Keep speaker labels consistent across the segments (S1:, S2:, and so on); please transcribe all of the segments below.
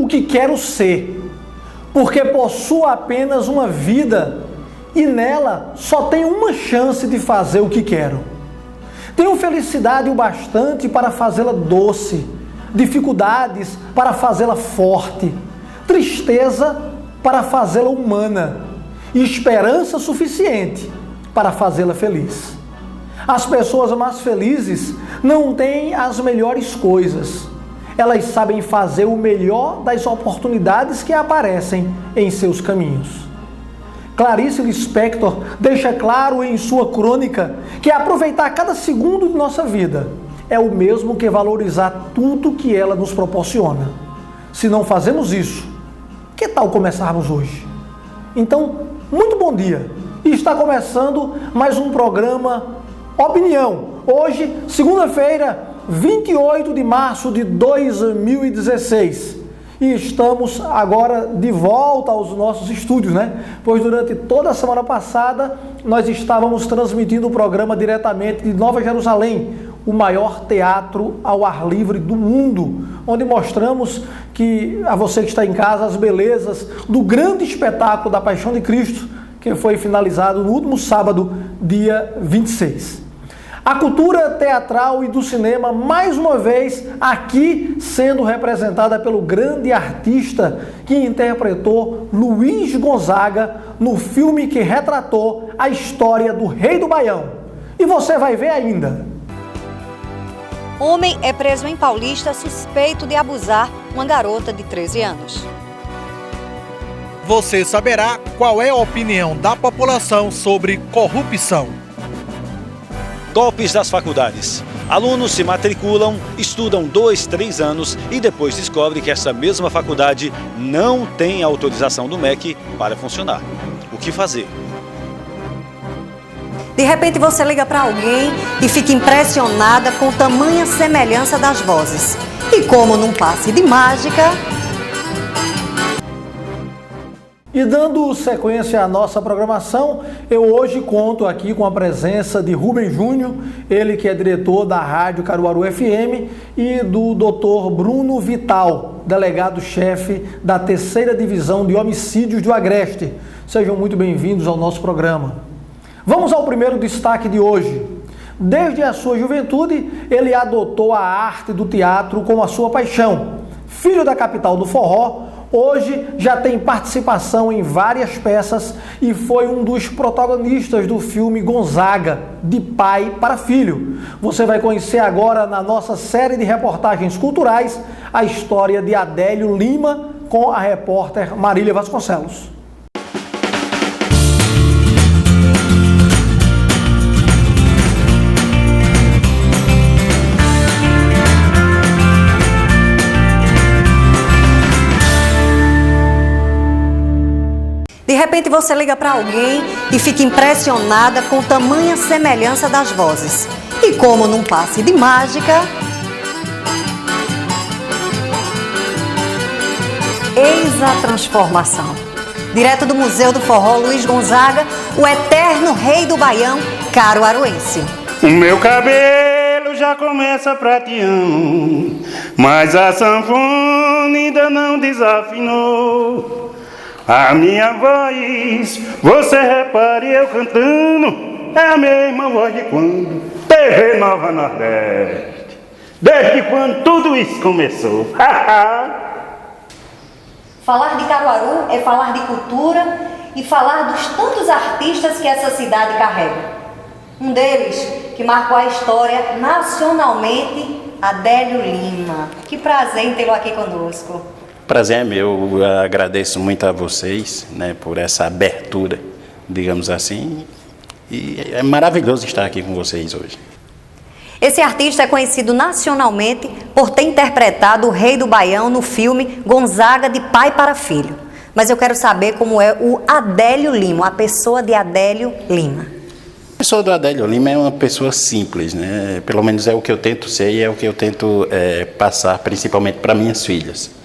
S1: que quero ser, porque possuo apenas uma vida e nela só tenho uma chance de fazer o que quero. Tenho felicidade o bastante para fazê-la doce, dificuldades para fazê-la forte, tristeza para fazê-la humana e esperança suficiente para fazê-la feliz. As pessoas mais felizes não têm as melhores coisas. Elas sabem fazer o melhor das oportunidades que aparecem em seus caminhos. Clarice Lispector deixa claro em sua crônica que aproveitar cada segundo de nossa vida é o mesmo que valorizar tudo que ela nos proporciona. Se não fazemos isso, que tal começarmos hoje? Então, muito bom dia! E está começando mais um programa Opinião. Hoje, segunda-feira, 28 de março de 2016. E estamos agora de volta aos nossos estúdios, né? Pois durante toda a semana passada nós estávamos transmitindo o programa diretamente de Nova Jerusalém, o maior teatro ao ar livre do mundo, onde mostramos a você que está em casa as belezas do grande espetáculo da Paixão de Cristo, que foi finalizado no último sábado, dia 26. A cultura teatral e do cinema, mais uma vez, aqui sendo representada pelo grande artista que interpretou Luiz Gonzaga no filme que retratou a história do Rei do Baião. E você vai ver ainda.
S2: Homem é preso em Paulista suspeito de abusar uma garota de 13 anos.
S3: Você saberá qual é a opinião da população sobre corrupção.
S4: Golpes das faculdades. Alunos se matriculam, estudam 2, 3 anos e depois descobrem que essa mesma faculdade não tem autorização do MEC para funcionar. O que fazer?
S2: De repente você liga para alguém e fica impressionada com tamanha semelhança das vozes. E como num passe de mágica...
S1: E dando sequência à nossa programação, eu hoje conto aqui com a presença de Rubem Júnior, ele que é diretor da Rádio Caruaru FM, e do Dr. Bruno Vital, delegado-chefe da 3ª Divisão de Homicídios do Agreste. Sejam muito bem-vindos ao nosso programa. Vamos ao primeiro destaque de hoje. Desde a sua juventude, ele adotou a arte do teatro como a sua paixão. Filho da capital do forró, hoje já tem participação em várias peças e foi um dos protagonistas do filme Gonzaga, de pai para filho. Você vai conhecer agora na nossa série de reportagens culturais a história de Adélio Lima com a repórter Marília Vasconcelos.
S2: De repente você liga para alguém e fica impressionada com tamanha semelhança das vozes. E como num passe de mágica... Eis a transformação. Direto do Museu do Forró Luiz Gonzaga, o eterno rei do Baião caruaruense.
S5: O meu cabelo já começa prateando, mas a sanfona ainda não desafinou. A minha voz, você repare eu cantando, é a mesma voz de quando TV Nova Nordeste. Desde quando tudo isso começou.
S2: Falar de Caruaru é falar de cultura e falar dos tantos artistas que essa cidade carrega. Um deles que marcou a história nacionalmente, Adélio Lima. Que prazer em tê-lo aqui conosco.
S5: Prazer é meu, eu agradeço muito a vocês, né, por essa abertura, digamos assim, e é maravilhoso estar aqui com vocês hoje.
S2: Esse artista é conhecido nacionalmente por ter interpretado o Rei do Baião no filme Gonzaga, de pai para filho. Mas eu quero saber como é o Adélio Lima, a pessoa de Adélio Lima.
S5: A pessoa do Adélio Lima é uma pessoa simples, né? Pelo menos é o que eu tento ser e é o que eu tento passar principalmente para minhas filhas.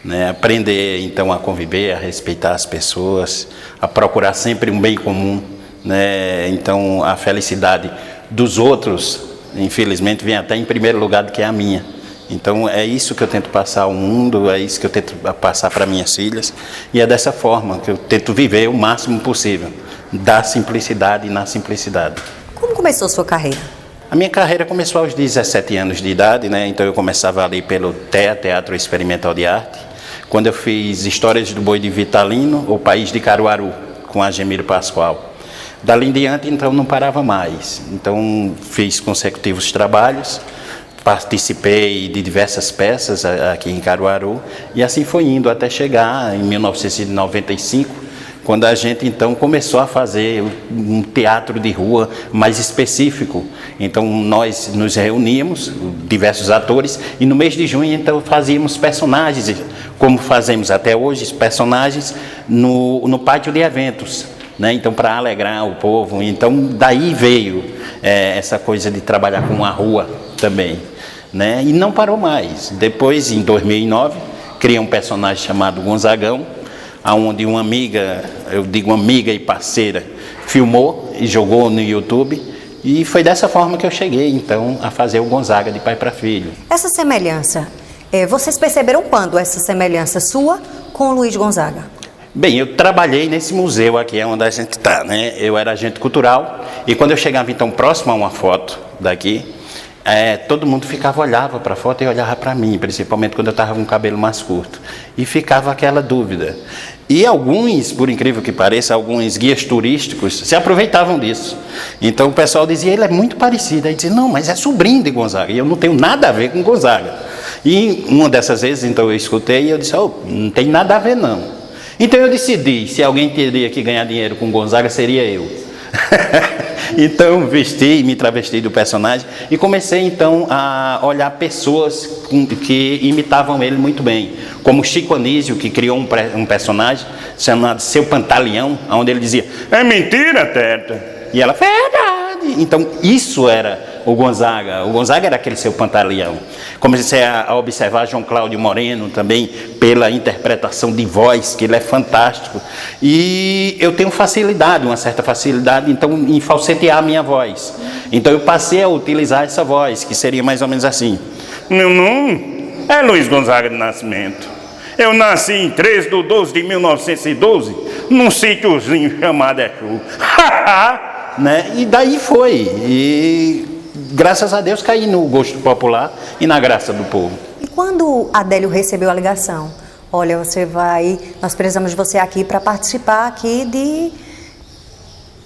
S5: Né, aprender então a conviver, a respeitar as pessoas, a procurar sempre um bem comum, né? Então a felicidade dos outros, infelizmente, vem até em primeiro lugar do que a minha. Então é isso que eu tento passar ao mundo, é isso que eu tento passar para minhas filhas, e é dessa forma que eu tento viver o máximo possível, da simplicidade e na simplicidade.
S2: Como começou a sua carreira?
S5: A minha carreira começou aos 17 anos de idade, né? Então eu começava ali pelo Teatro Experimental de Arte, quando eu fiz Histórias do Boi de Vitalino, O País de Caruaru, com a Gemiro Pascoal. Dali em diante, então, não parava mais. Então, fiz consecutivos trabalhos, participei de diversas peças aqui em Caruaru, e assim foi indo até chegar em 1995, quando a gente então começou a fazer um teatro de rua mais específico. Então nós nos reuníamos, diversos atores, e no mês de junho então fazíamos personagens, como fazemos até hoje, personagens no pátio de eventos, né? Então, para alegrar o povo. Então daí veio essa coisa de trabalhar com a rua também, né? E não parou mais. Depois, em 2009, criei um personagem chamado Gonzagão, onde uma amiga, eu digo amiga e parceira, filmou e jogou no YouTube, e foi dessa forma que eu cheguei então a fazer o Gonzaga de pai para filho.
S2: Essa semelhança, vocês perceberam quando essa semelhança sua com o Luiz Gonzaga?
S5: Bem, eu trabalhei nesse museu aqui, onde a gente está, né? Eu era agente cultural, e quando eu chegava então próximo a uma foto daqui, todo mundo olhava para a foto e olhava para mim, principalmente quando eu estava com o cabelo mais curto. E ficava aquela dúvida. E alguns, por incrível que pareça, alguns guias turísticos se aproveitavam disso. Então o pessoal dizia, ele é muito parecido. Aí dizia, não, mas é sobrinho de Gonzaga, e eu não tenho nada a ver com Gonzaga. E uma dessas vezes, então eu escutei e eu disse, não tem nada a ver não. Então eu decidi, se alguém teria que ganhar dinheiro com Gonzaga, seria eu. Então me travesti do personagem e comecei então a olhar pessoas que imitavam ele muito bem, como Chico Anísio, que criou um personagem chamado Seu Pantaleão, onde ele dizia, é mentira, Teta, e ela, verdade. Então isso era o Gonzaga era aquele Seu Pantaleão. Comecei a observar João Cláudio Moreno também, pela interpretação de voz, que ele é fantástico, e eu tenho uma certa facilidade então em falsetear a minha voz. Então eu passei a utilizar essa voz, que seria mais ou menos assim: meu nome é Luiz Gonzaga de Nascimento, eu nasci em 3/12/1912 num sítiozinho chamado Exu. Né? E daí foi, e graças a Deus caí no gosto popular e na graça do povo.
S2: E quando Adélio recebeu a ligação, olha, nós precisamos de você aqui para participar aqui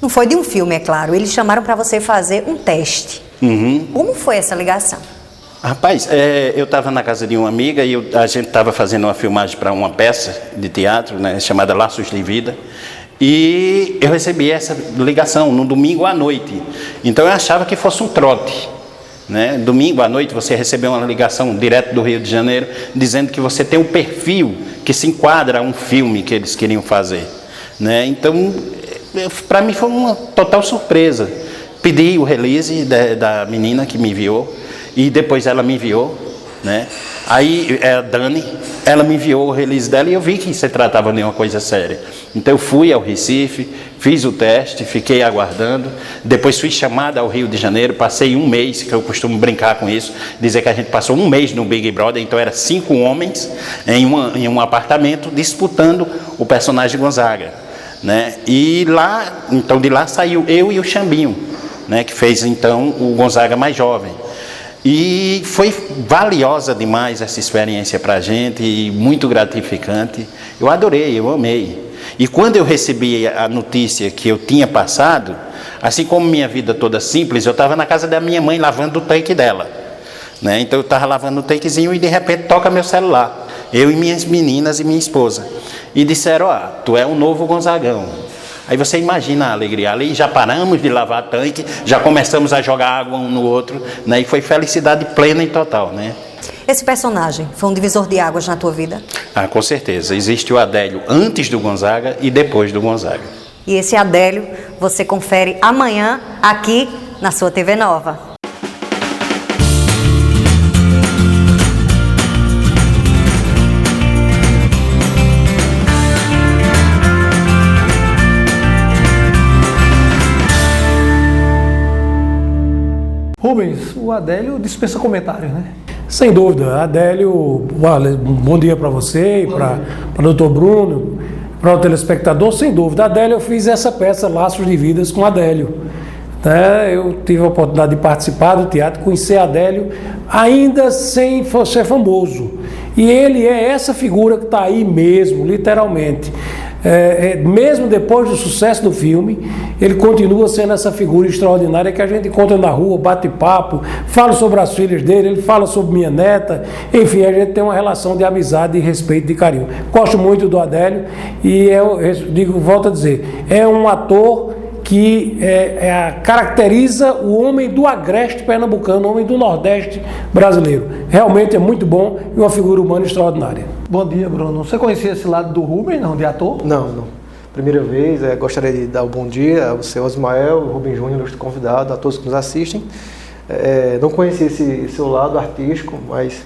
S2: não foi de um filme, é claro, eles chamaram para você fazer um teste. Como foi essa ligação?
S5: Rapaz, eu estava na casa de uma amiga e a gente estava fazendo uma filmagem para uma peça de teatro, né, chamada Laços de Vida. E eu recebi essa ligação no domingo à noite. Então eu achava que fosse um trote, né? Domingo à noite você recebeu uma ligação direto do Rio de Janeiro, dizendo que você tem um perfil que se enquadra a um filme que eles queriam fazer, né? Então, para mim foi uma total surpresa. Pedi o release da menina que me enviou, e depois ela me enviou, né? Aí a Dani, ela me enviou o release dela e eu vi que se tratava de uma coisa séria. Então eu fui ao Recife, fiz o teste, fiquei aguardando, depois fui chamada ao Rio de Janeiro, passei um mês, que eu costumo brincar com isso, dizer que a gente passou um mês no Big Brother, então era 5 homens em um apartamento disputando o personagem Gonzaga, né? E lá, então de lá saiu eu e o Xambinho, né, que fez então o Gonzaga mais jovem. E foi valiosa demais essa experiência para a gente, e muito gratificante. Eu adorei, eu amei. E quando eu recebi a notícia que eu tinha passado, assim como minha vida toda simples, eu estava na casa da minha mãe lavando o tanque dela, né? Então eu estava lavando o tanquezinho e de repente toca meu celular. Eu e minhas meninas e minha esposa. E disseram, tu é o novo Gonzagão. Aí você imagina a alegria, ali já paramos de lavar tanque, já começamos a jogar água um no outro, né? E foi felicidade plena e total, né?
S2: Esse personagem foi um divisor de águas na tua vida?
S5: Com certeza. Existe o Adélio antes do Gonzaga e depois do Gonzaga.
S2: E esse Adélio você confere amanhã aqui na sua TV Nova.
S1: Rubens, o Adélio dispensa comentários, né?
S6: Sem dúvida, Adélio, bom dia para você, para o doutor Bruno, para o telespectador, sem dúvida. Adélio, eu fiz essa peça Laços de Vidas com Adélio. Eu tive a oportunidade de participar do teatro, conhecer Adélio, ainda sem ser famoso. E ele é essa figura que está aí mesmo, literalmente. Mesmo depois do sucesso do filme, ele continua sendo essa figura extraordinária que a gente encontra na rua, bate papo, fala sobre as filhas dele, ele fala sobre minha neta, enfim, a gente tem uma relação de amizade, de respeito, de carinho. Gosto muito do Adélio e eu volto a dizer, é um ator que caracteriza o homem do agreste pernambucano, o homem do Nordeste brasileiro. Realmente é muito bom e uma figura humana extraordinária.
S1: Bom dia, Bruno. Você conhecia esse lado do Rubem, não, de ator?
S7: Não. Primeira vez, gostaria de dar um bom dia ao seu Osmael, o Rubem Júnior, ilustre convidado, a todos que nos assistem. Não conhecia esse seu lado artístico, mas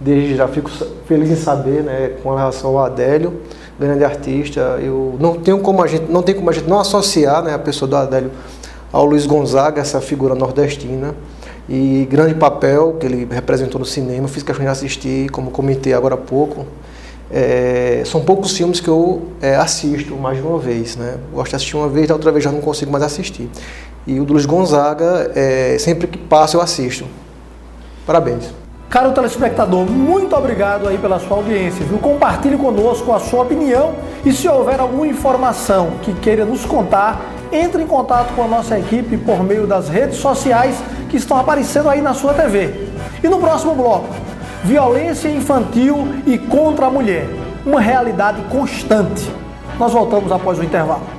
S7: desde já fico feliz em saber, né, com relação ao Adélio, grande artista. Eu não tem como a gente não associar, né, a pessoa do Adélio ao Luiz Gonzaga, essa figura nordestina, e grande papel que ele representou no cinema. Fiz questão de assistir, como comentei agora há pouco. São poucos filmes que eu assisto mais de uma vez, né? Gosto de assistir uma vez, da outra vez já não consigo mais assistir. E o do Luiz Gonzaga, sempre que passa eu assisto. Parabéns.
S1: Caro telespectador, muito obrigado aí pela sua audiência, viu? Compartilhe conosco a sua opinião e se houver alguma informação que queira nos contar, entre em contato com a nossa equipe por meio das redes sociais que estão aparecendo aí na sua TV. E no próximo bloco, violência infantil e contra a mulher, uma realidade constante. Nós voltamos após o intervalo.